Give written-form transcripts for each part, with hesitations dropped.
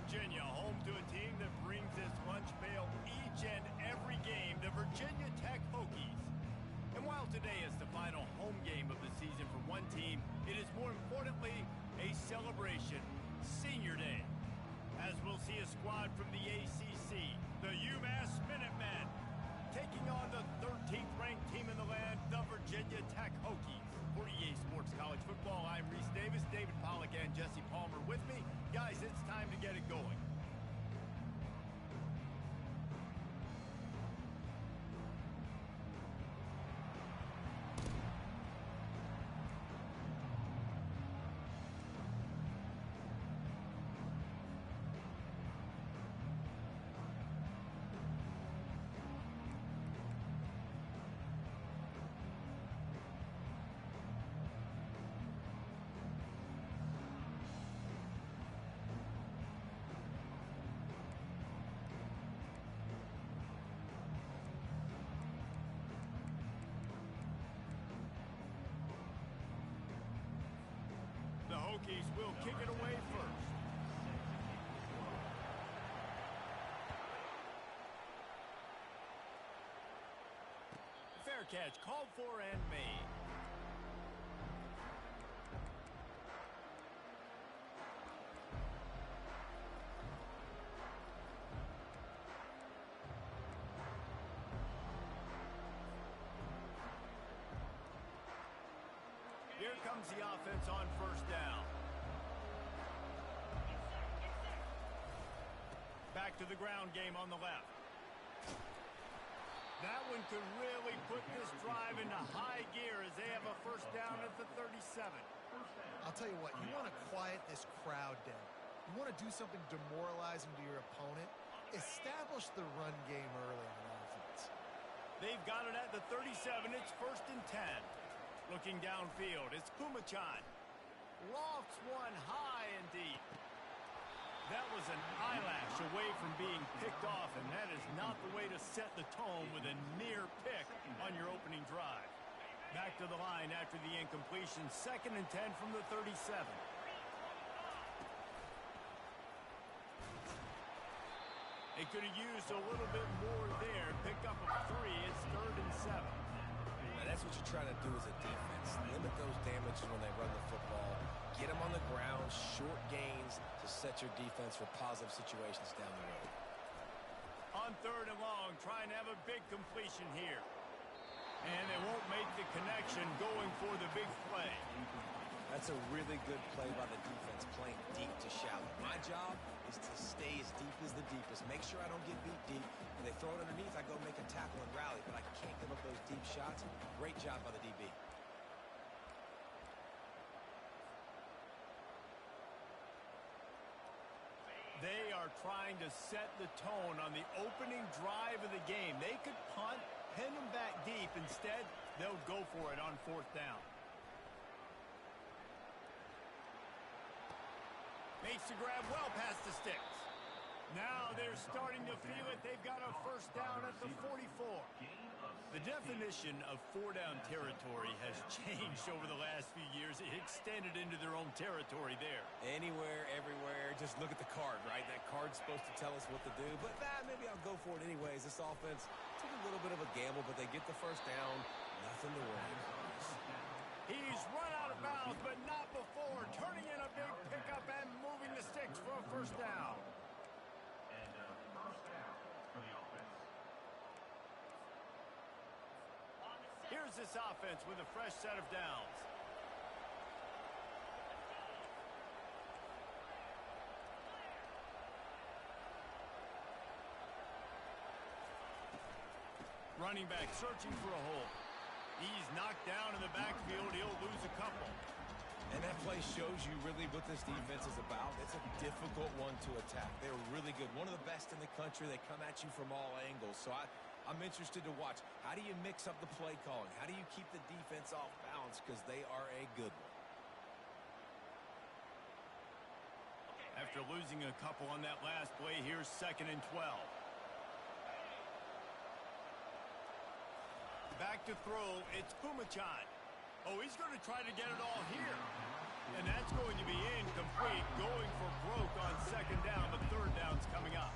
Virginia, home to a team that brings this lunch pail each and every game, the Virginia Tech Hokies. And while today is the final home game of the season for one team, it is more importantly a celebration, Senior Day. As we'll see a squad from the ACC, the Umass Minutemen, taking on the 13th ranked team in the land, the Virginia Tech Hokies. For EA Sports College Football, I'm Reese Davis, David Pollack and Jesse Palmer with me. Guys, it's time to get it going. The Hokies will kick it away first. Fair catch called for and made. Here comes the offense on first down. Back to the ground game on the left. That one could really put this drive into high gear as they have a first down at the 37. I'll tell you what, you want to quiet this crowd down. You want to do something demoralizing to your opponent. Establish the run game early on offense. They've got it at the 37. It's 1st and 10. Looking downfield, it's Kumachan. Lofts one high and deep. That was an eyelash away from being picked off, and that is not the way to set the tone with a near pick on your opening drive. Back to the line after the incompletion, 2nd and 10 from the 37. They could have used a little bit more there. Pick up a 3. It's 3rd and 7. That's what you try to do as a defense. Limit those damages when they run the football. Get them on the ground, short gains to set your defense for positive situations down the road. On 3rd and long, trying to have a big completion here. And they won't make the connection going for the big play. That's a really good play by the defense, playing deep to shallow. My job is to stay as deep as the deepest. Make sure I don't get beat deep. When they throw it underneath, I go make a tackle and rally, but I can't give up those deep shots. Great job by the DB. They are trying to set the tone on the opening drive of the game. They could punt, pin them back deep. Instead, they'll go for it on 4th down. Makes the grab well past the sticks. Now they're starting to feel it. They've got a first down at the 44. The definition of 4-down territory has changed over the last few years. It extended into their own territory there. Anywhere, everywhere, just look at the card, right? That card's supposed to tell us what to do, but maybe I'll go for it anyways. This offense took a little bit of a gamble, but they get the first down. Nothing to worry about. He's run out of bounds, but not before. Turning in a big pickup and moving the sticks for a first down. And first down for the offense. Here's this offense with a fresh set of downs. Running back searching for a hole. He's knocked down in the backfield. He'll lose a couple. And that play shows you really what this defense is about. It's a difficult one to attack. They're really good. One of the best in the country. They come at you from all angles. So I'm interested to watch. How do you mix up the play calling? How do you keep the defense off balance? Because they are a good one. After losing a couple on that last play, here's 2nd and 12. Back to throw, it's Kumachan. Oh, he's going to try to get it all here. And that's going to be incomplete, going for broke on second down, but third down's coming up.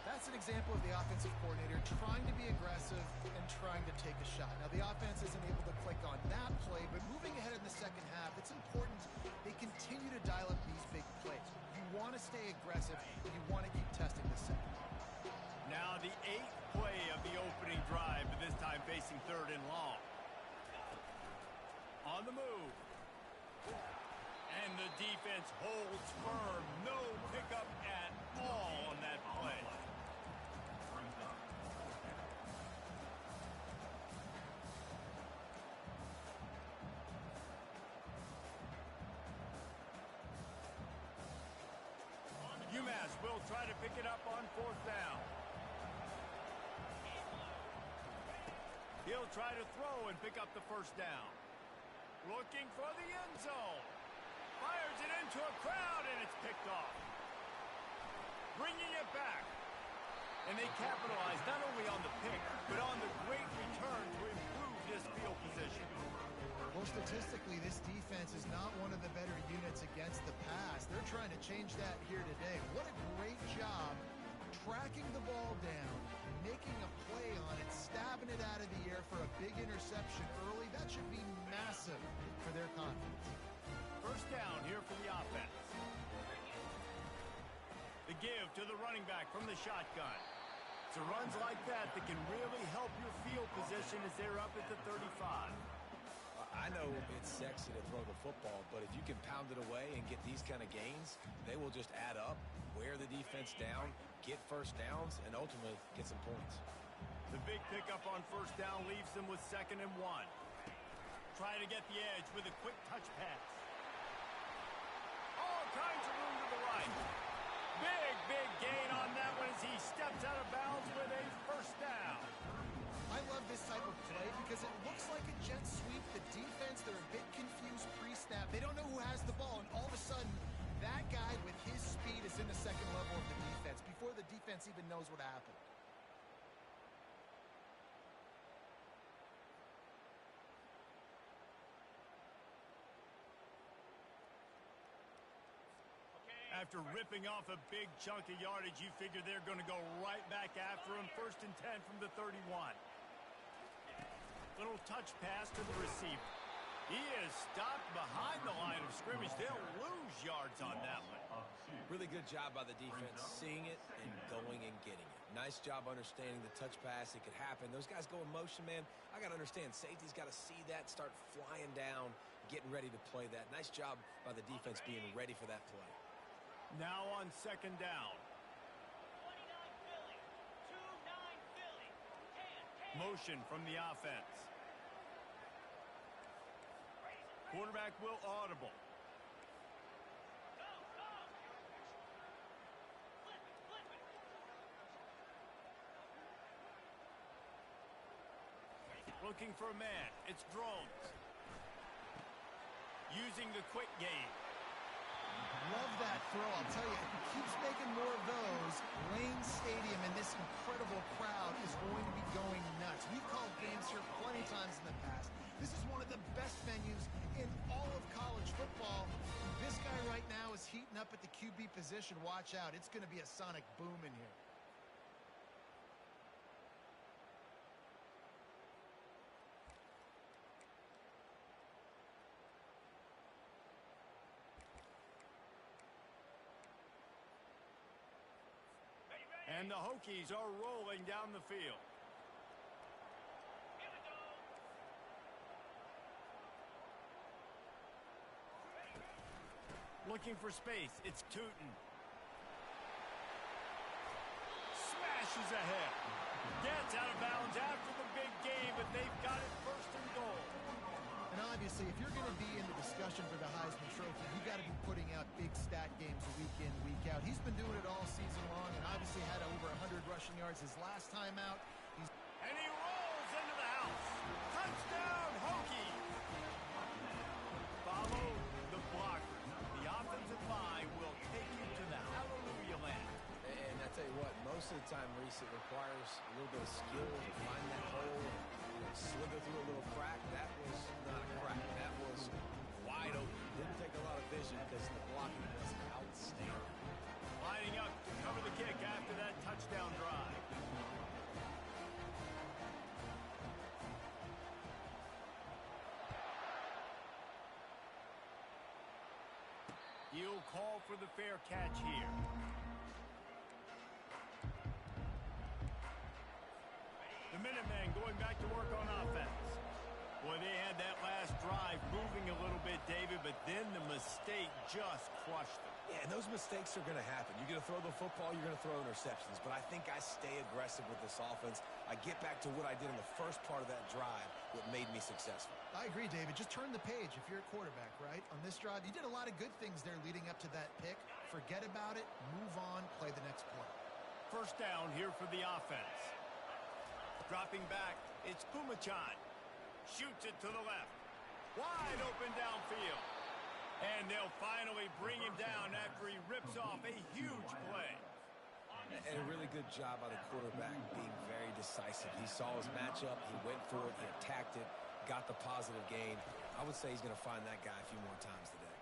That's an example of the offensive coordinator trying to be aggressive and trying to take a shot. Now, the offense isn't able to click on that play, but moving ahead in the second half, it's important they continue to dial up these big plays. You want to stay aggressive, and you want to keep testing the second. Now the 8th play of the opening drive, but this time facing third and long. On the move. And the defense holds firm. No pickup at all on that play. Umass will try to pick it up on fourth down. He'll try to throw and pick up the first down. Looking for the end zone. Fires it into a crowd, and it's picked off. Bringing it back. And they capitalize not only on the pick, but on the great return to improve this field position. Well, statistically, this defense is not one of the better units against the pass. They're trying to change that here today. What a great job tracking the ball down, making a play on it, stabbing it out of the air for a big interception early. That should be massive for their confidence. First down here for the offense. The give to the running back from the shotgun. It's runs like that that can really help your field position as they're up at the 35. I know it's sexy to throw the football, but if you can pound it away and get these kind of gains, they will just add up, wear the defense down, get first downs, and ultimately get some points. The big pickup on first down leaves them with 2nd and 1. Try to get the edge with a quick touch pass. All kinds of room to the right. Big gain on that one as he steps out of bounds with a first down. I love this type of play because it looks like a jet sweep. The defense, they're a bit confused pre-snap. They don't know who has the ball, and all of a sudden, that guy with his speed is in the second level of the defense before the defense even knows what happened. After ripping off a big chunk of yardage, you figure they're going to go right back after him. 1st and 10 from the 31. Little touch pass to the receiver. He is stopped behind the line of scrimmage. They'll lose yards on that one. Really good job by the defense, seeing it and going and getting it. Nice job understanding the touch pass. It could happen. Those guys go in motion, man. I got to understand, safety's got to see that, start flying down, getting ready to play that. Nice job by the defense being ready for that play. Now on 2nd down. Motion from the offense. Quarterback will audible. Looking for a man. It's Drones. Using the quick game. Love that throw. I'll tell you, if he keeps making more of those, Lane Stadium and this incredible crowd is going to be going nuts. We've called games here plenty of times in the past. This is one of the best venues in all of college football. This guy right now is heating up at the QB position. Watch out. It's going to be a sonic boom in here. And the Hokies are rolling down the field. Looking for space. It's Tootin. Smashes ahead. Gets out of bounds after the big game, but they've got it 1st and goal. And obviously, if you're going to be in the discussion for the Heisman Trophy, you got to be putting out big stat games week in, week out. He's been doing it all season long and obviously had over 100 rushing yards his last time out. And he rolls into the house. Touchdown, Hokies. Follow the blockers. The offensive line will take you to the hallelujah land. And I tell you what, most of the time, Reese, it requires a little bit of skill to find that hole and slither through a little crack. That was not a crack. That was wide open. Didn't take a He'll call for the fair catch here. The Minutemen going back to work on offense. Boy, they had that last drive moving a little bit, David, but then the mistake just crushed them. Yeah, and those mistakes are going to happen. You're going to throw the football, you're going to throw interceptions. But I think I stay aggressive with this offense. I get back to what I did in the first part of that drive, what made me successful. I agree, David. Just turn the page if you're a quarterback, right? On this drive, you did a lot of good things there leading up to that pick. Forget about it, move on, play the next play. First down here for the offense. Dropping back, it's Pumachan. Shoots it to the left. Wide open downfield. And they'll finally bring him down after he rips off a huge play. And a really good job by the quarterback being very decisive. He saw his matchup, he went for it, he attacked it, got the positive gain. I would say he's going to find that guy a few more times today.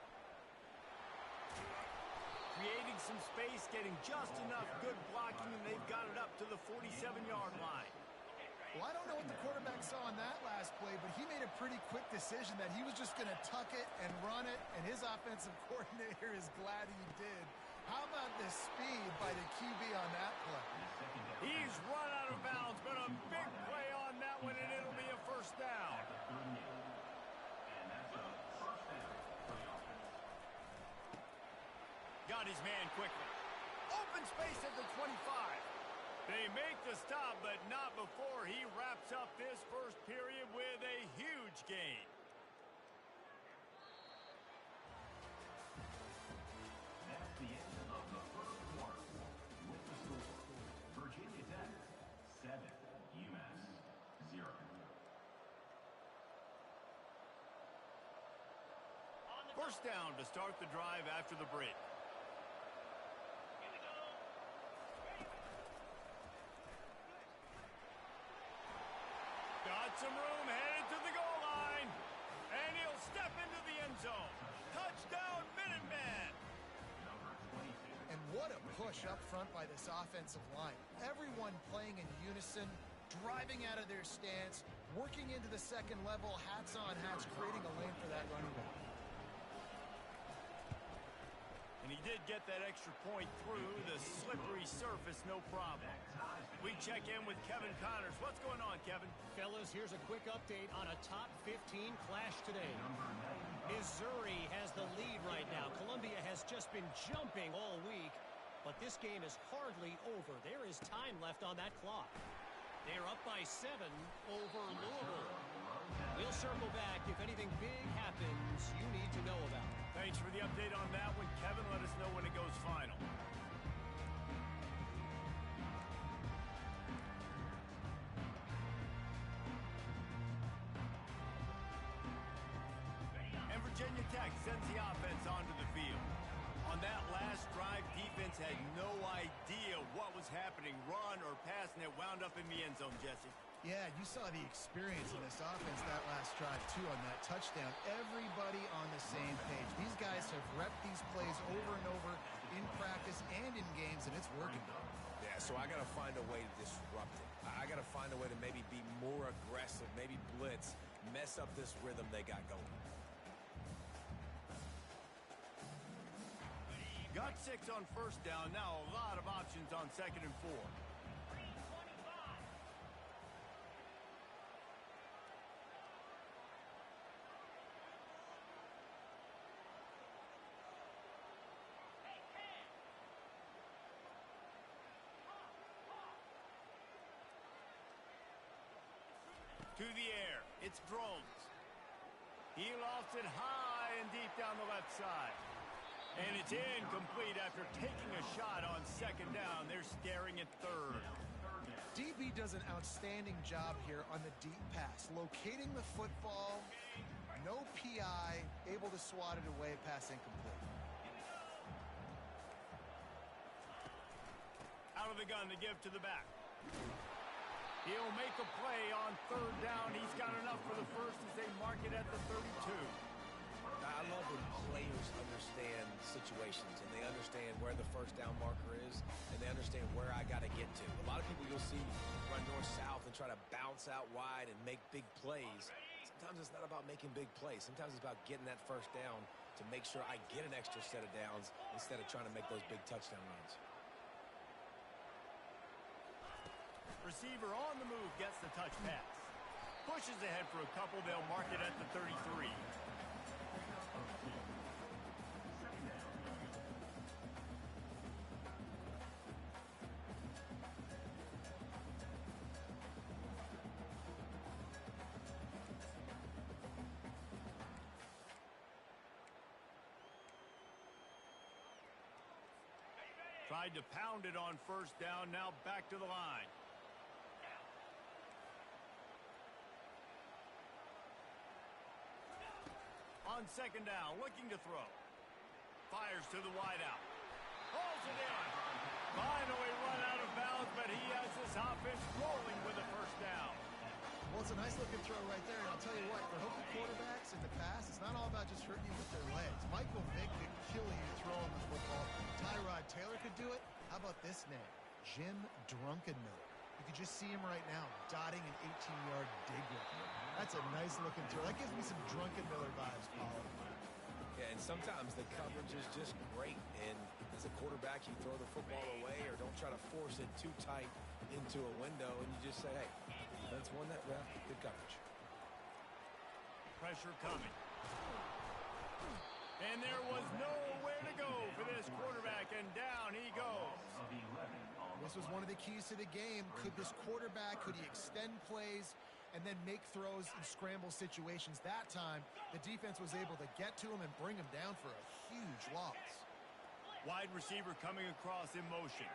Creating some space, getting just enough good blocking, and they've got it up to the 47-yard line. Well, I don't know what the quarterback saw on that last play, but he made a pretty quick decision that he was just going to tuck it and run it, and his offensive coordinator is glad he did. How about the speed by the QB on that play? He's run out of bounds, but a big play on that one, and it'll be a first down. Got his man quickly. Open space at the 25. They make the stop, but not before he wraps up this first period with a huge gain. That's the end of the first quarter. With the score, Virginia Tech 7, Umass 0. First down to start the drive after the break. Got some room, headed to the goal line. And he'll step into the end zone. Touchdown, Minutemen! And what a push up front by this offensive line. Everyone playing in unison, driving out of their stance, working into the second level, hats on hats, creating a lane for that running back. And he did get that extra point through the slippery surface, no problem. We check in with Kevin Connors. What's going on, Kevin? Fellas, here's a quick update on a top 15 clash today. Missouri has the lead right now. Columbia has just been jumping all week, but this game is hardly over. There is time left on that clock. They're up by 7 over Louisville. We'll circle back if anything big happens you need to know about. Thanks for the update on that one, Kevin. Let us know when it goes final. And Virginia Tech sends the offense onto the field. On that last drive, defense had no idea what was happening. Run or pass, and it wound up in the end zone, Jesse. Yeah, you saw the experience in this offense that last drive, too, on that touchdown. Everybody on the same page. These guys have repped these plays over and over in practice and in games, and it's working. Yeah, so I got to find a way to disrupt it. I got to find a way to maybe be more aggressive, maybe blitz, mess up this rhythm they got going. Got 6 on first down. Now a lot of options on 2nd and 4. To the air, it's Drones. He lofts it high and deep down the left side. And it's incomplete after taking a shot on 2nd down. They're staring at 3rd. DB does an outstanding job here on the deep pass. Locating the football, no PI, able to swat it away, pass incomplete. Out of the gun to give to the back. He'll make a play on 3rd down. He's got enough for the first as they mark it at the 32. I love when players understand situations and they understand where the first down marker is and they understand where I got to get to. A lot of people you'll see run north-south and try to bounce out wide and make big plays. Sometimes it's not about making big plays. Sometimes it's about getting that first down to make sure I get an extra set of downs instead of trying to make those big touchdown runs. Receiver on the move gets the touch pass. Pushes ahead for a couple. They'll mark it at the 33. Tried to pound it on first down, now back to the line. On second down, looking to throw. Fires to the wideout. Hauls it in. Finally run out of bounds, but he has this offense rolling with a first down. Well, it's a nice-looking throw right there, and I'll tell you what, for Hokie quarterbacks in the past, it's not all about just hurting you with their legs. Michael Vick could kill you throwing the football. Tyrod Taylor could do it. How about this name? Jim Drunkenmiller. You can just see him right now, dotting an 18-yard dig route. That's a nice-looking throw. That gives me some Drunkenmiller vibes, Paulo. Yeah, and sometimes the coverage is just great. And as a quarterback, you throw the football away or don't try to force it too tight into a window, and you just say, hey, defense won that rep, good coverage. Pressure coming. And there was nowhere to go for this quarterback, and down he goes. This was one of the keys to the game. Could this quarterback, could he extend plays and then make throws in scramble situations? That time, the defense was able to get to him and bring him down for a huge loss. Wide receiver coming across in motion.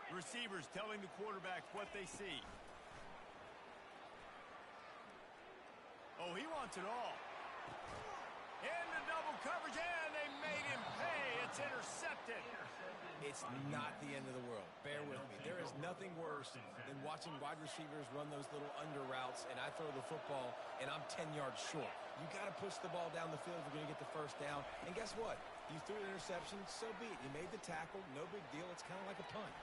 Receivers telling the quarterbacks what they see. Oh, he wants it all. Into double coverage, and they made him pay. It's intercepted. It's not the end of the world. Bear with me. There is nothing worse than watching wide receivers run those little under routes, and I throw the football, and I'm 10 yards short. You got to push the ball down the field if you're going to get the first down. And guess what? You threw an interception, so be it. You made the tackle, no big deal. It's kind of like a punt.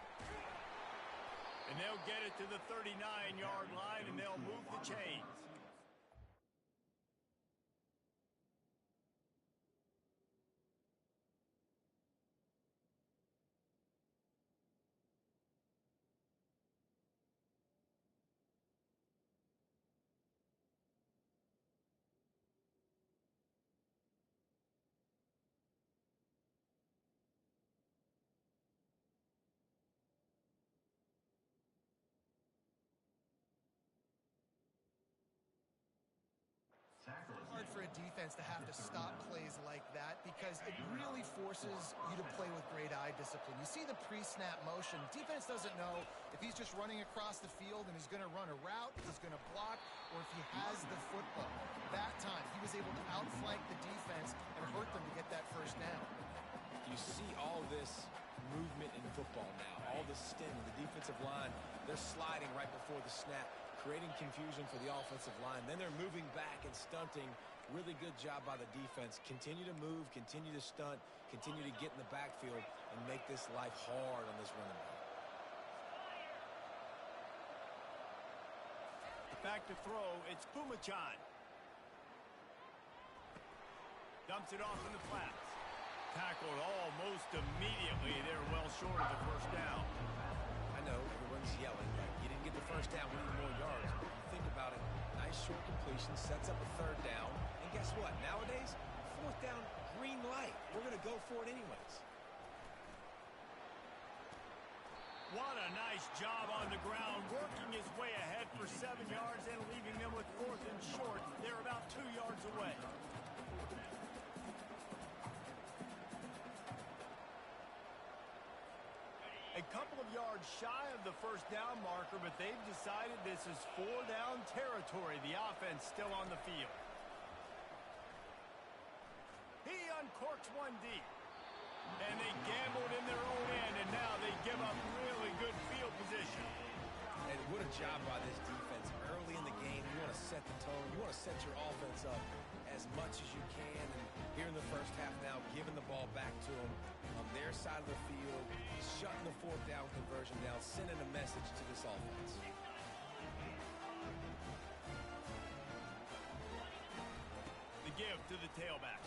And they'll get it to the 39-yard line, and they'll move the chains. Hard for a defense to have to stop plays like that because it really forces you to play with great eye discipline. You see the pre-snap motion. Defense doesn't know if he's just running across the field and he's going to run a route, if he's going to block, or if he has the football. That time, he was able to outflank the defense and hurt them to get that first down. You see all this movement in football now, all the stim, the defensive line, they're sliding right before the snap, creating confusion for the offensive line. Then they're moving back and stunting. Really good job by the defense. Continue to move, continue to stunt, continue to get in the backfield and make this life hard on this running back. Back to throw, it's Pumachan. Dumps it off in the flats. Tackled almost immediately. They're well short of the first down. I know everyone's yelling, like, you didn't get the first down, we need more yards. But you think about it, nice short completion, sets up a third down. And guess what? Nowadays, fourth down, green light. We're going to go for it anyways. What a nice job on the ground, working his way ahead for 7 yards and leaving them with fourth and short. They're about 2 yards away. A couple of yards shy of the first down marker, but they've decided this is 4-down territory. The offense still on the field. He uncorks one deep. And they gambled in their own end, and now they give up really good field position. And what a job by this defense. Early in the game, you want to set the tone. You want to set your offense up as much as you can. And here in the first half now, giving the ball back to them on their side of the field, shutting the fourth down conversion down, sending a message to this offense. The give to the tailback.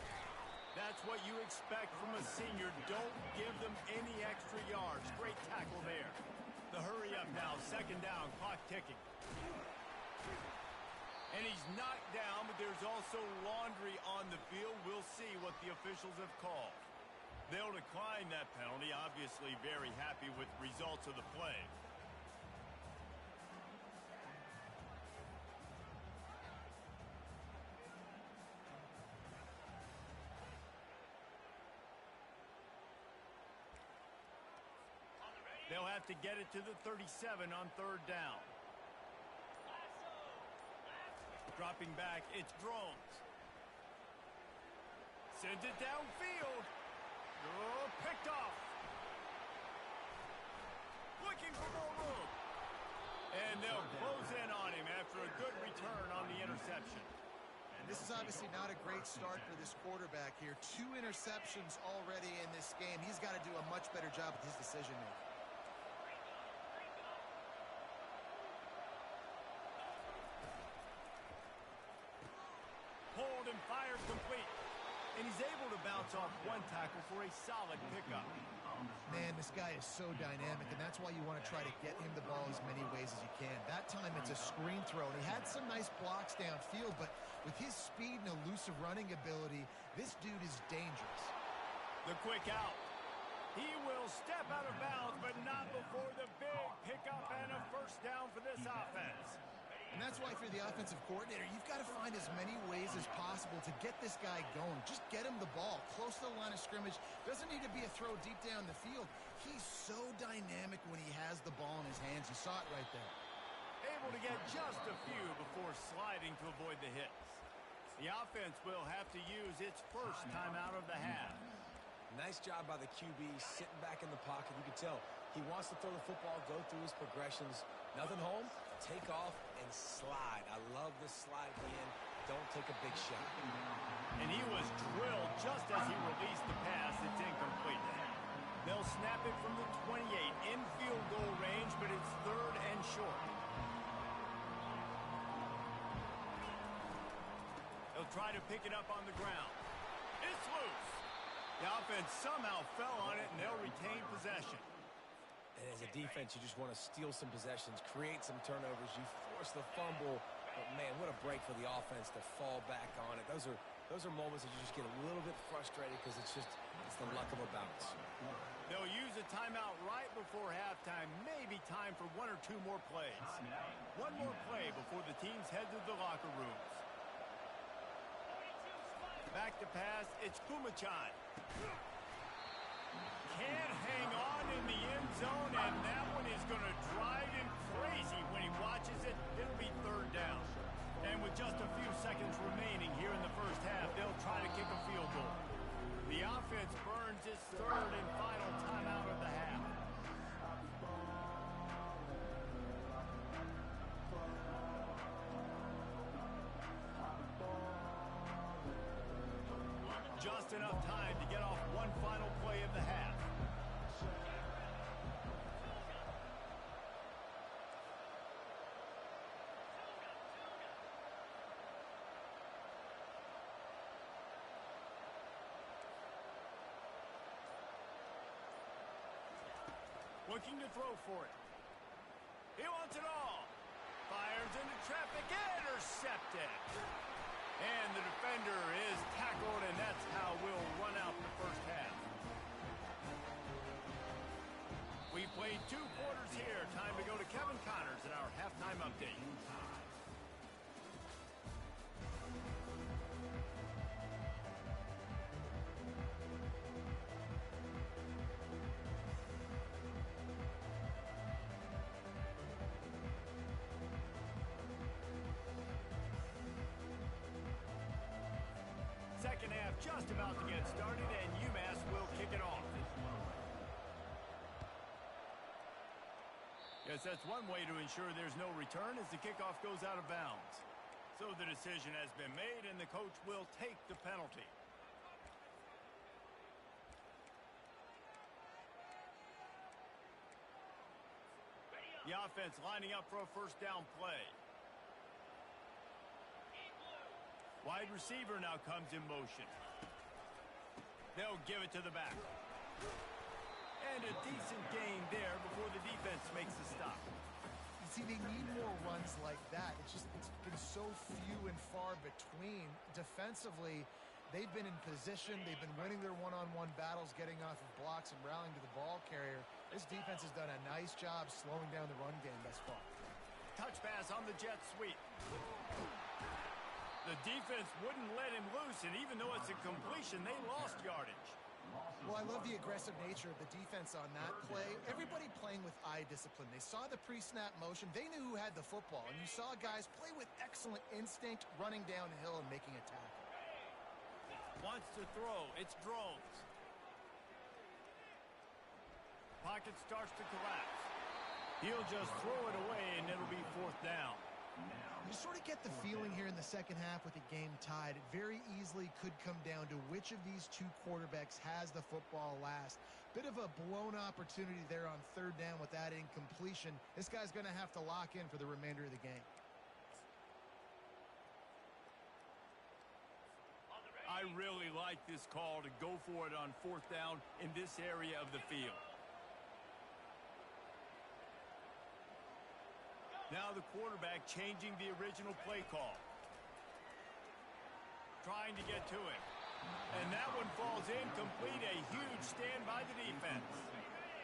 That's what you expect from a senior. Don't give them any extra yards. Great tackle there. The hurry up now. Second down. Clock ticking. And he's knocked down, but there's also laundry on the field. We'll see what the officials have called. They'll decline that penalty. Obviously very happy with the results of the play. They'll have to get it to the 37 on third down. Dropping back, it's Drones. Sends it downfield. Oh, picked off. Looking for more room. And they'll close in on him after a good return on the interception. This is obviously not a great start for this quarterback here. 2 interceptions already in this game. He's got to do a much better job with his decision-making. Pulled and fired complete. And he's able to bounce off one tackle for a solid pickup. Man, this guy is so dynamic, and that's why you want to try to get him the ball as many ways as you can. That time it's a screen throw, and he had some nice blocks downfield, but with his speed and elusive running ability, this dude is dangerous. The quick out. He will step out of bounds, but not before the big pickup and a first down for this offense. And that's why, if you're the offensive coordinator, you've got to find as many ways as possible to get this guy going. Just get him the ball close to the line of scrimmage. Doesn't need to be a throw deep down the field. He's so dynamic when he has the ball in his hands. You saw it right there. Able to get just a few before sliding to avoid the hits. The offense will have to use its first time out of the half. Nice job by the QB sitting back in the pocket. You can tell he wants to throw the football, go through his progressions. Nothing home, take off and slide. I love this slide at the end. Don't take a big shot. And he was drilled just as he released the pass. It's incomplete. They'll snap it from the 28 in field goal range, but it's third and short. They'll try to pick it up on the ground. It's loose. The offense somehow fell on it, and they'll retain possession. And as a defense, you just want to steal some possessions, create some turnovers. You force the fumble. But, man, what a break for the offense to fall back on it. Those are moments that you just get a little bit frustrated because it's the luck of a bounce. They'll use a timeout right before halftime. Maybe time for 1 or 2 more plays. One more play before the teams head to the locker rooms. Back to pass, it's Kumachan. Can't hang on in the end zone, and that one is going to drive him crazy when he watches it. It'll be third down. And with just a few seconds remaining here in the first half, they'll try to kick a field goal. The offense burns its third and final timeout of the half. Just enough time to get off one final play of the half. Looking to throw for it. He wants it all. Fires into traffic. Intercepted. And the defender is tackled, and that's how we'll run out the first half. We played 2 quarters here. Time to go to Kevin Connors in our halftime update. Second half just about to get started, and Umass will kick it off. Yes, that's one way to ensure there's no return as the kickoff goes out of bounds. So the decision has been made, and the coach will take the penalty. The offense lining up for a first down play. wide receiver now comes in motion. They'll give it to the back. And a decent gain there before the defense makes the stop. You see, they need more runs like that. It's been so few and far between. Defensively, they've been in position. They've been winning their one-on-one battles, getting off of blocks and rallying to the ball carrier. This defense has done a nice job slowing down the run game thus far. Touch pass on the jet sweep. The defense wouldn't let him loose, and even though it's a completion, they lost yardage. Well, I love the aggressive nature of the defense on that play. Everybody playing with eye discipline. They saw the pre-snap motion. They knew who had the football, and you saw guys play with excellent instinct, running downhill and making a tackle. Wants to throw. It's drones. Pocket starts to collapse. He'll just throw it away, and it'll be fourth down. You sort of get the feeling here in the second half with the game tied. It very easily could come down to which of these two quarterbacks has the football last. Bit of a blown opportunity there on third down with that incompletion. This guy's going to have to lock in for the remainder of the game. I really like this call to go for it on fourth down in this area of the field. Now the quarterback changing the original play call. Trying to get to him. And that one falls incomplete. A huge stand by the defense.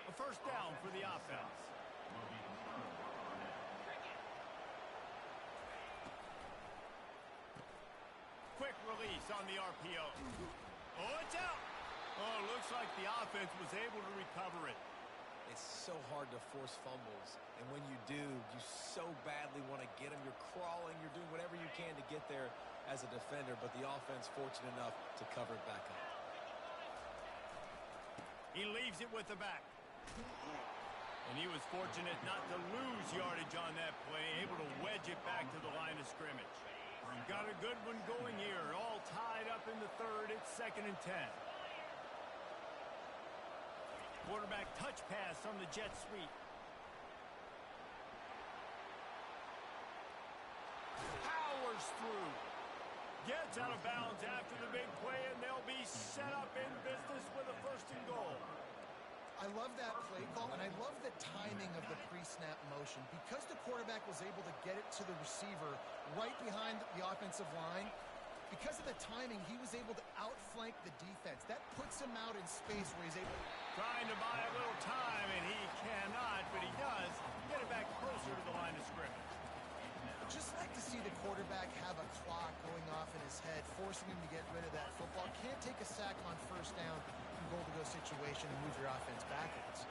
A first down for the offense. Quick release on the RPO. Oh, it's out. Oh, looks like the offense was able to recover it. It's so hard to force fumbles, and when you do, you so badly want to get them. You're crawling, you're doing whatever you can to get there as a defender, but the offense fortunate enough to cover it back up. He leaves it with the back. And he was fortunate not to lose yardage on that play, able to wedge it back to the line of scrimmage. Got a good one going here, all tied up in the third. It's 2nd and 10. Quarterback touch pass on the jet sweep. Powers through. Gets out of bounds after the big play, and they'll be set up in business with a 1st and goal. I love that play call, and I love the timing of the pre-snap motion. Because the quarterback was able to get it to the receiver right behind the offensive line, because of the timing, he was able to outflank the defense. That puts him out in space where he's able... Trying to buy a little time, and he cannot, but he does get it back closer to the line of scrimmage. Just like to see the quarterback have a clock going off in his head, forcing him to get rid of that football. Can't take a sack on first down in goal-to-go situation and move your offense backwards.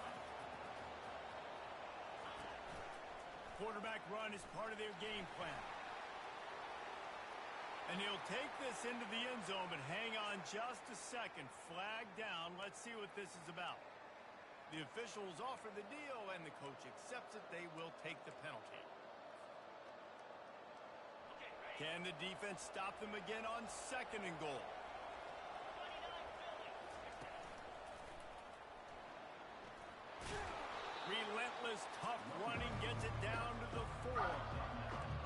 Quarterback run is part of their game plan. And he'll take this into the end zone, but hang on just a second. Flag down. Let's see what this is about. The officials offer the deal, and the coach accepts it. They will take the penalty. Can the defense stop them again on 2nd and goal? Relentless, tough running gets it down to the 4.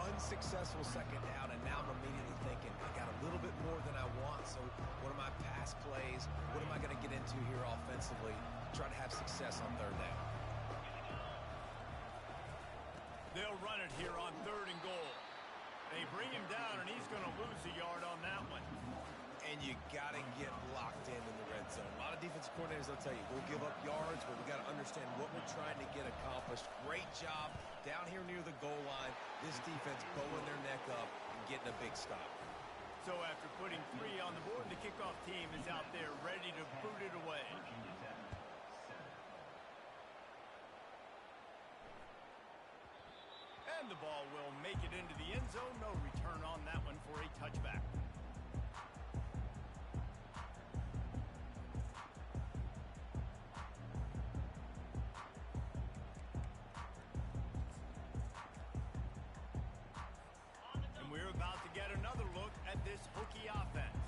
Unsuccessful 2nd down, and now I'm immediately thinking, I got a little bit more than I want, so what are my pass plays? What am I going to get into here offensively? Try to have success on 3rd down. They'll run it here on 3rd and goal. They bring him down, and he's going to lose a yard on that one. And you got to get locked in the red zone. A lot of defensive coordinators, they'll tell you, we'll give up yards, but we got to understand what we're trying to get accomplished. Great job down here near the goal line. This defense bowing their neck up and getting a big stop. So after putting 3 on the board, the kickoff team is out there ready to boot it away. And the ball will make it into the end zone. No return on that one for a touchback. And we're about to get another look at this Hokie offense.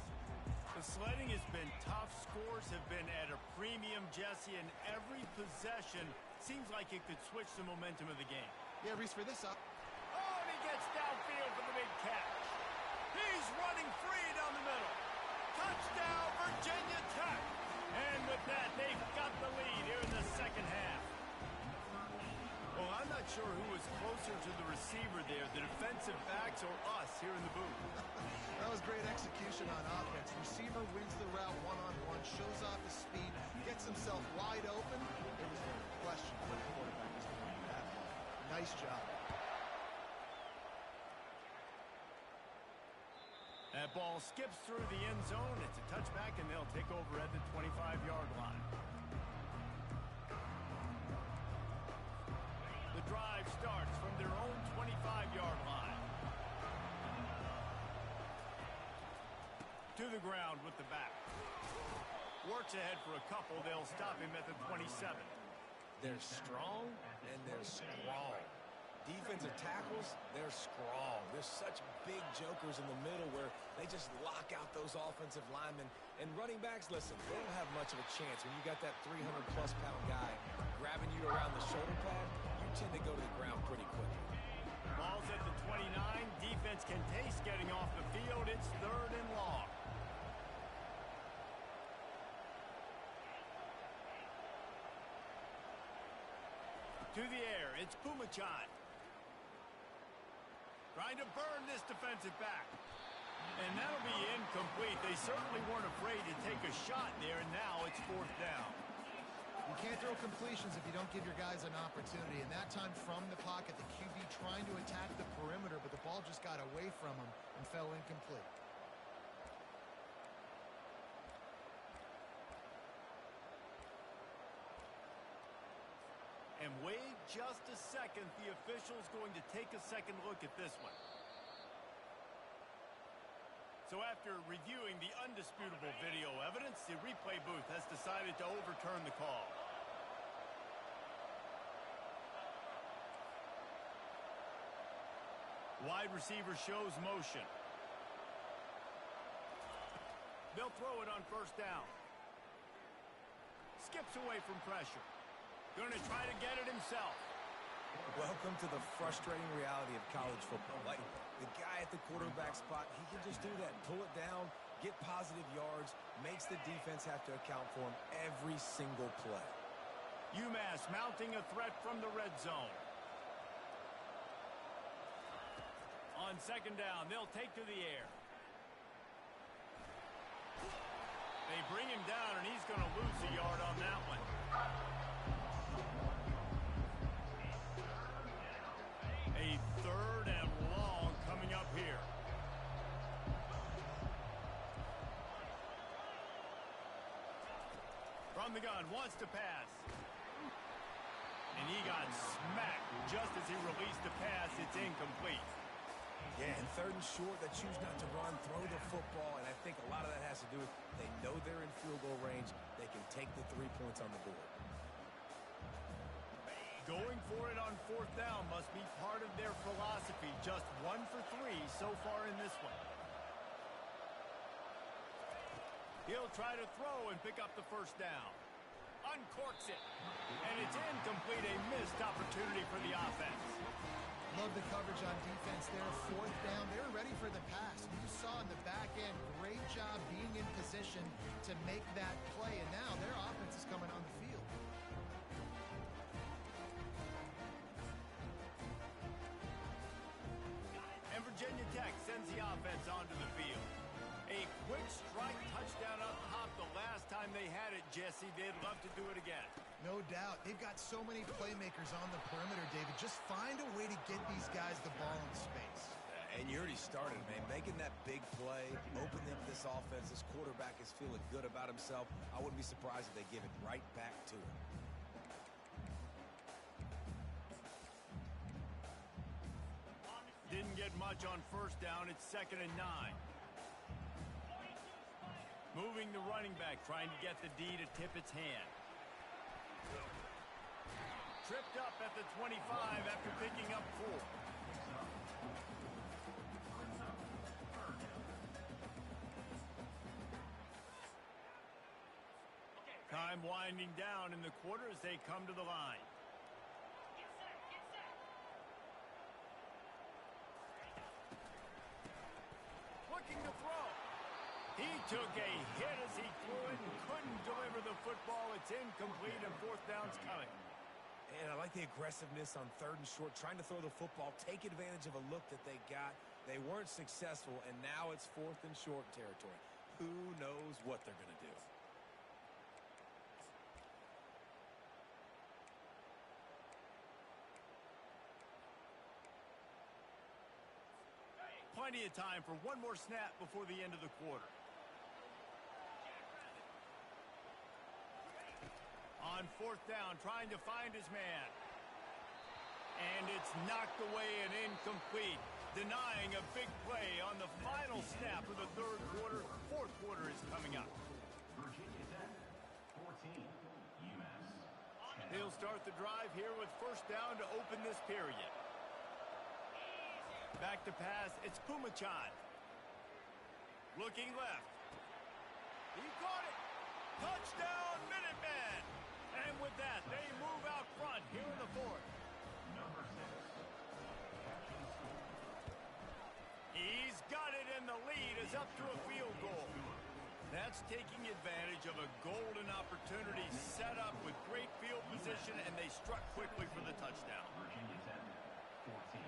The sledding has been tough. Scores have been at a premium, Jesse, and every possession seems like it could switch the momentum of the game. Yeah, Reese, for this up. Oh, and he gets downfield for the big catch. He's running free, receiver there, the defensive backs, or us here in the booth? That was great execution on offense. Receiver wins the route one-on-one, shows off his speed, gets himself wide open. It was no question that the quarterback was going to do that one. Nice job. That ball skips through the end zone. It's a touchback, and they'll take over at the 25-yard line. The drive starts from their own 25-yard line. To the ground with the back. Works ahead for a couple. They'll stop him at the 27. They're strong, and they're strong. Defensive tackles, they're strong. There's such big jokers in the middle where they just lock out those offensive linemen. And running backs, listen, they don't have much of a chance. When you got that 300-plus pound guy grabbing you around the shoulder pad, you tend to go to the ground pretty quickly. Ball's at the 29. Defense can taste getting off the field. It's 3rd and long. To the air, it's Pumachan. Trying to burn this defensive back. And that'll be incomplete. They certainly weren't afraid to take a shot there, and now it's 4th down. You can't throw completions if you don't give your guys an opportunity. And that time from the pocket, the QB trying to attack the perimeter, but the ball just got away from him and fell incomplete. And wait just a second. The official's going to take a second look at this one. So after reviewing the undisputable video evidence, the replay booth has decided to overturn the call. Wide receiver shows motion. They'll throw it on 1st down. Skips away from pressure. Going to try to get it himself. Welcome to the frustrating reality of college football. Like, the guy at the quarterback spot, he can just do that. Pull it down, get positive yards, makes the defense have to account for him every single play. Umass mounting a threat from the red zone. On 2nd down, they'll take to the air. They bring him down, and he's going to lose a yard on that one. A 3rd and long coming up here. From the gun, wants to pass. And he got smacked just as he released the pass. It's incomplete. Yeah, and 3rd and short, they choose not to run, throw the football, and I think a lot of that has to do with they know they're in field goal range. They can take the 3 points on the board. Going for it on 4th down must be part of their philosophy. Just 1 for 3 so far in this one. He'll try to throw and pick up the 1st down. Uncorks it. And it's incomplete, a missed opportunity for the offense. Love the coverage on defense there. 4th down. They were ready for the pass. You saw in the back end, great job being in position to make that play. And now their offense is coming on the field. And Virginia Tech sends the offense onto the field. A quick strike touchdown up top the last time they had it, Jesse. They'd love to do it again. No doubt. They've got so many playmakers on the perimeter, David. Just find a way to get these guys the ball in space. And you already started, man. Making that big play, opening up this offense. This quarterback is feeling good about himself. I wouldn't be surprised if they give it right back to him. Didn't get much on 1st down. It's 2nd and 9. Moving the running back, trying to get the D to tip its hand. Tripped up at the 25 after picking up 4. Time winding down in the quarter as they come to the line. Looking to throw. He took a hit as he threw it and couldn't deliver the football. It's incomplete and 4th down's coming. And I like the aggressiveness on 3rd and short, trying to throw the football, take advantage of a look that they got. They weren't successful, and now it's 4th and short territory. Who knows what they're going to do? Plenty of time for one more snap before the end of the quarter. On 4th down, trying to find his man. And it's knocked away and incomplete, denying a big play on the final snap of the 3rd quarter. 4th quarter is coming up. Virginia Tech, 14, Umass, 10. He'll start the drive here with 1st down to open this period. Back to pass, it's Pumachan. Looking left. He caught it. Touchdown, Minutemen! And with that, they move out front here in the 4th. Number 6, catching score. He's got it, and the lead is up to a field goal. That's taking advantage of a golden opportunity set up with great field position, and they struck quickly for the touchdown. Virginia Tech, 14.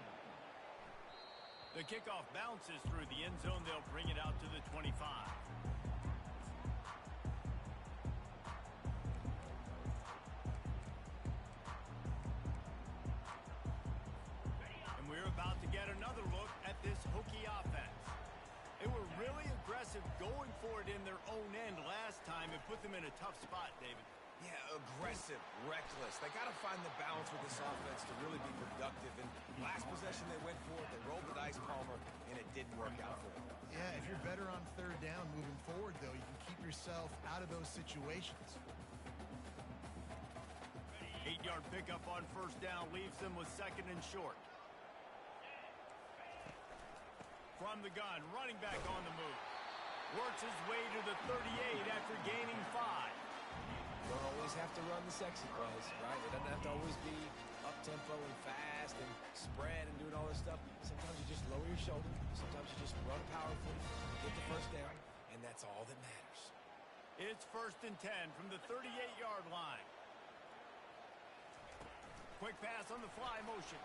The kickoff bounces through the end zone. They'll bring it out to the 25. And we're about to get another look at this Hokie offense. They were really aggressive going for it in their own end last time and put them in a tough spot, David. Yeah, aggressive, reckless. They got to find the balance with this offense to really be productive. And last possession they went for it, they rolled the dice, Palmer, and it didn't work out for them. Yeah, if you're better on 3rd down moving forward, though, you can keep yourself out of those situations. 8-yard pickup on 1st down leaves them with 2nd and short. From the gun, running back on the move. Works his way to the 38 after gaining 5. You don't always have to run the sexy plays, right? It doesn't have to always be up-tempo and fast and spread and doing all this stuff. Sometimes you just lower your shoulder. Sometimes you just run powerfully, get the 1st down, and that's all that matters. It's 1st and 10 from the 38-yard line. Quick pass on the fly motion.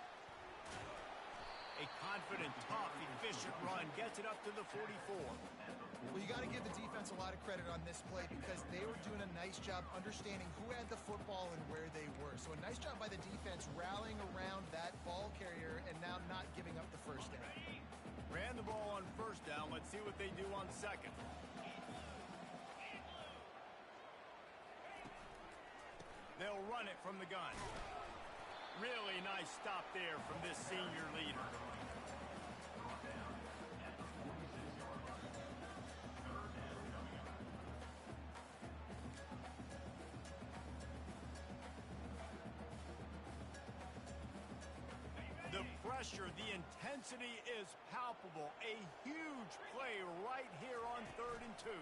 A confident, tough, efficient run gets it up to the 44. Well, you got to give the defense a lot of credit on this play because they were doing a nice job understanding who had the football and where they were. So a nice job by the defense rallying around that ball carrier and now not giving up the 1st down. Ran the ball on 1st down. Let's see what they do on 2nd. They'll run it from the gun. Really nice stop there from this senior leader. The pressure, the intensity is palpable. A huge play right here on 3rd and 2.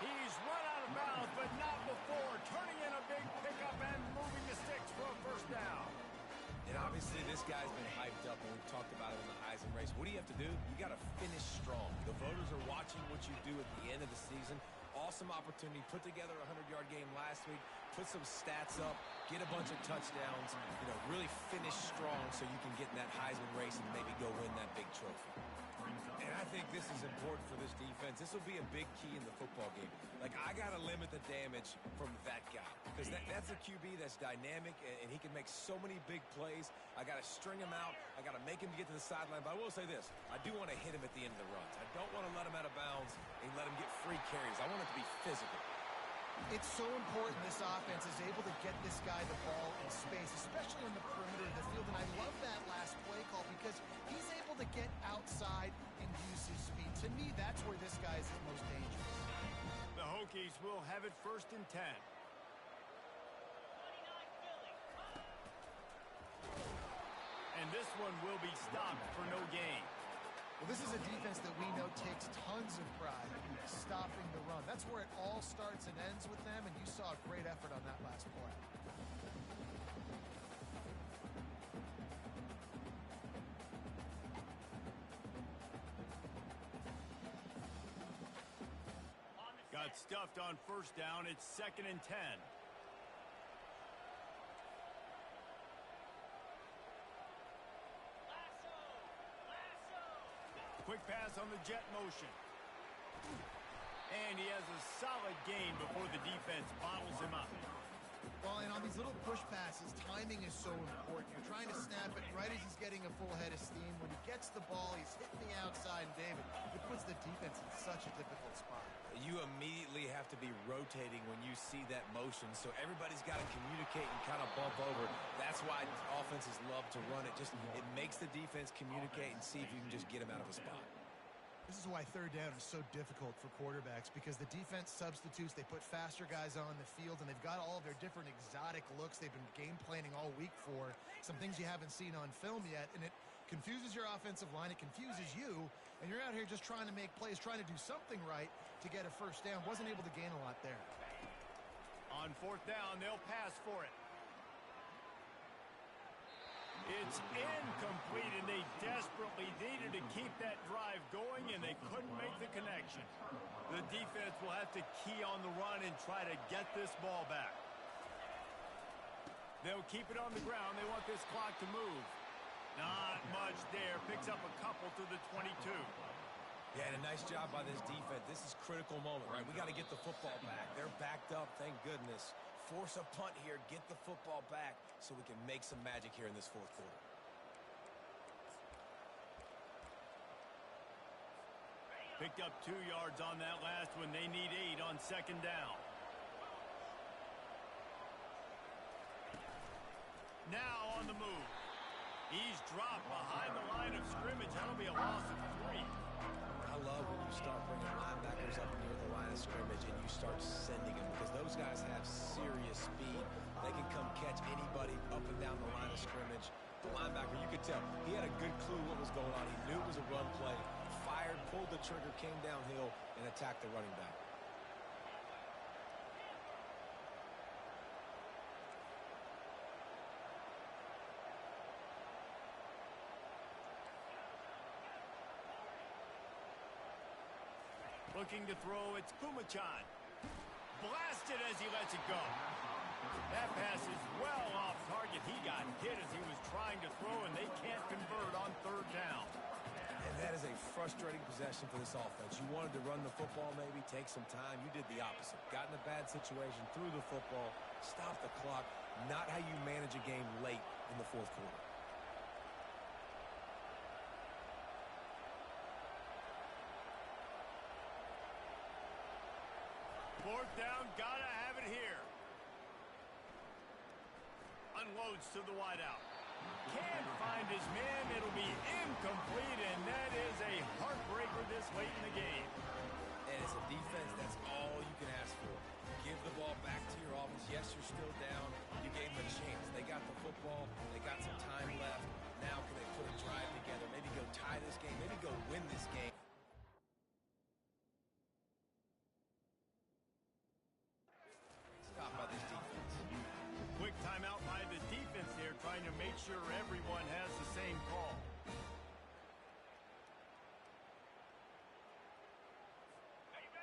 He's run out of bounds, but not before. Turning in a big pickup and moving the sticks for a 1st down. And obviously this guy's been hyped up, and we've talked about it in the Heisman race. What do you have to do? You got to finish strong. The voters are watching what you do at the end of the season. Awesome opportunity. Put together a 100-yard game last week. Put some stats up. Get a bunch of touchdowns. Really finish strong so you can get in that Heisman race and maybe go win that big trophy. And I think this is important for this defense. This will be a big key in the football game. Like, I got to limit the damage from that guy because that's a QB that's dynamic, and he can make so many big plays. I got to string him out. I got to make him get to the sideline. But I will say this. I do want to hit him at the end of the runs. I don't want to let him out of bounds and let him get free carries. I want it to be physical. It's so important this offense is able to get this guy the ball in space, especially on the perimeter of the field. And I love that last play call because he's able to get outside and use his speed. To me, that's where this guy is the most dangerous. The Hokies will have it 1st and 10. And this one will be stopped for no gain. Well, this is a defense that we know takes tons of pride in stopping the run. That's where it all starts and ends with them, and you saw a great effort on that last play. Got stuffed on 1st down. It's 2nd and 10. Quick pass on the jet motion. And he has a solid gain before the defense bottles him up. Well, and on these little push passes, timing is so important. You're trying to snap it right as he's getting a full head of steam. When he gets the ball, he's hitting the outside, and David, it puts the defense in such a difficult spot. You immediately have to be rotating when you see that motion, so everybody's got to communicate and kind of bump over. That's why offenses love to run it. It makes the defense communicate and see if you can just get him out of a spot. This is why third down is so difficult for quarterbacks, because the defense substitutes. They put faster guys on the field, and they've got all of their different exotic looks they've been game planning all week for, some things you haven't seen on film yet, and it confuses your offensive line. It confuses you, and you're out here just trying to make plays, trying to do something right to get a first down. Wasn't able to gain a lot there. On fourth down, they'll pass for it. It's incomplete, and they desperately needed to keep that drive going, and they couldn't make the connection. The defense will have to key on the run and try to get this ball back. They'll keep it on the ground. They want this clock to move. Not much there. Picks up a couple to the 22. Yeah, and a nice job by this defense. This is critical moment, right? We got to get the football back. They're backed up, thank goodness. Force a punt here, get the football back so we can make some magic here in this fourth quarter. Picked up 2 yards on that last one. They need 8 on second down. Now on the move. He's dropped behind the line of scrimmage. That'll be a loss of 3. I love when you start bringing linebackers up near the line of scrimmage and you start sending them, because those guys have serious speed. They can come catch anybody up and down the line of scrimmage. The linebacker, you could tell, he had a good clue what was going on. He knew it was a run play, fired, pulled the trigger, came downhill, and attacked the running back. Looking to throw, it's Pumachan. Blasted as he lets it go. That pass is well off target. He got hit as he was trying to throw, and they can't convert on third down. And that is a frustrating possession for this offense. You wanted to run the football, maybe take some time. You did the opposite. Got in a bad situation, threw the football, stopped the clock. Not how you manage a game late in the fourth quarter. Fourth down, gotta have it here. Unloads to the wideout. Can't find his man. It'll be incomplete, and that is a heartbreaker this late in the game. And as a defense, that's all you can ask for. Give the ball back to your offense. Yes, you're still down. You gave them a chance. They got the football. They got some time left. Now can they put a drive together? Maybe go tie this game. Maybe go win this game. Stop by this defense. Quick timeout by the defense there, trying to make sure everyone has the same call.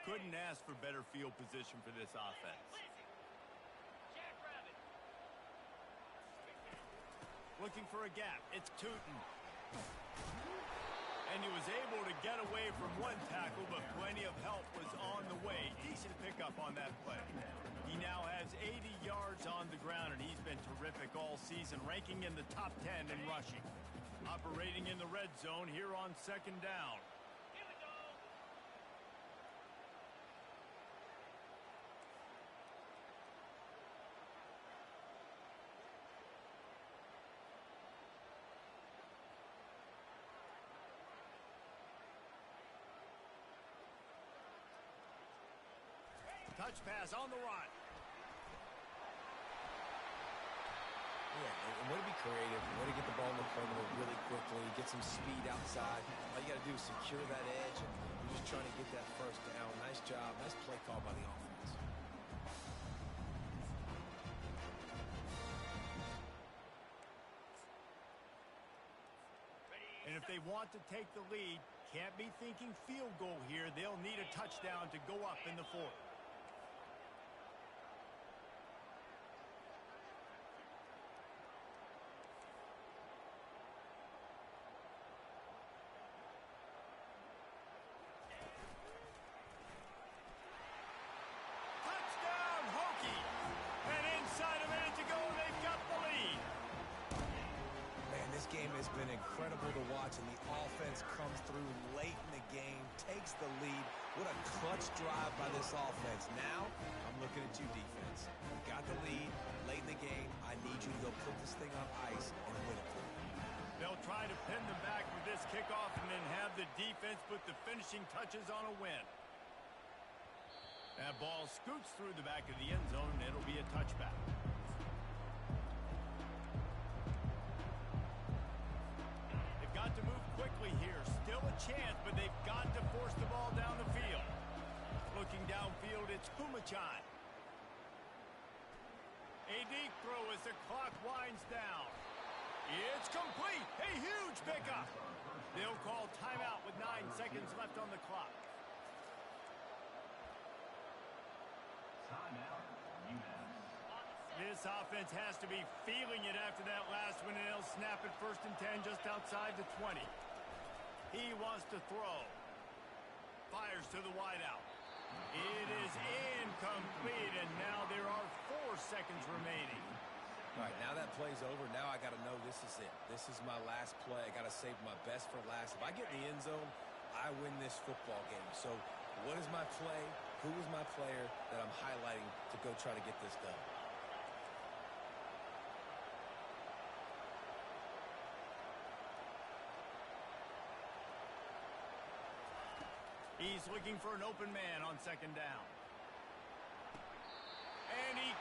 Couldn't ask for better field position for this offense. Looking for a gap. It's Tootin. And he was able to get away from one tackle, but plenty of help was on the way. Decent pickup on that play. He now has 80 yards on the ground, and he's been terrific all season, ranking in the top 10 in rushing. Operating in the red zone here on second down. Touch pass on the run. Yeah, and way to be creative, way to get the ball in the perimeter really quickly, get some speed outside. All you got to do is secure that edge, and you're just trying to get that first down. Nice job. Nice play call by the offense. And if they want to take the lead, can't be thinking field goal here. They'll need a touchdown to go up in the fourth. incredible to watch, and the offense comes through late in the game, takes the lead. What a clutch drive by this offense. Now, I'm looking at you, defense. You got the lead late in the game. I need you to go put this thing on ice and win it for me. They'll try to pin them back with this kickoff and then have the defense put the finishing touches on a win. That ball scoots through the back of the end zone, and it'll be a touchback. They've got to move quickly here. Still a chance, but they've got to force the ball down the field. Looking downfield, it's Umass. A deep throw as the clock winds down. It's complete. A huge pickup. They'll call timeout with 9 seconds left on the clock. Timeout, Umass. This offense has to be feeling it after that last one, and they'll snap it 1st and 10 just outside the 20. He wants to throw. Fires to the wideout. It is incomplete, and now there are 4 seconds remaining. All right, now that play's over. Now I got to know this is it. This is my last play. I got to save my best for last. If I get in the end zone, I win this football game. So what is my play? Who is my player that I'm highlighting to go try to get this done? He's looking for an open man on 2nd down. And he